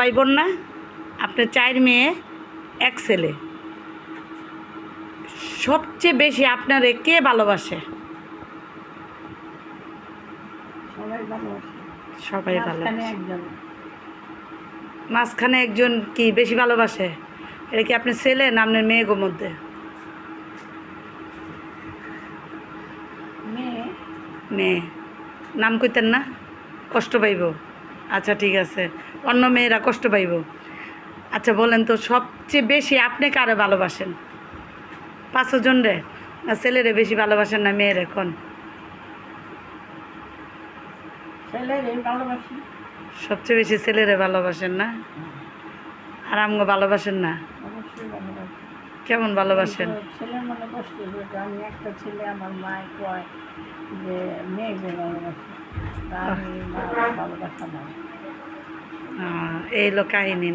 ভাই বোন না, আপনার 4 মেয়ে 1 ছেলে, সবচেয়ে বেশি আপনারে কে ভালোবাসে? সবাই ভালোবাসে। মাঝখানে একজন কি বেশি ভালোবাসে? এটা কি আপনার ছেলে না আপনার মেয়েগোর মধ্যে? মেয়ে। নাম কইতেন না? কষ্ট পাইব। আচ্ছা ঠিক আছে, অন্য মেয়েরা কষ্ট পাইব। আচ্ছা বলেন তো, সবচেয়ে বেশি আপনি কারে ভালোবাসেন? 5 জন রে না ছেলেরে বেশি ভালোবাসেন না মেয়ের? এখন সবচেয়ে বেশি ছেলেরে ভালোবাসেন না? আর আমগো ভালোবাসেন না? কেমন ভালোবাসেন? ছেলের মনে কষ্ট হয়েছে। আমি একটা ছেলে, আমার মা কয় যে মেয়েকে ভালোবাসে, তা আমি ভালোবাসা না। এই হলো কাহিনী।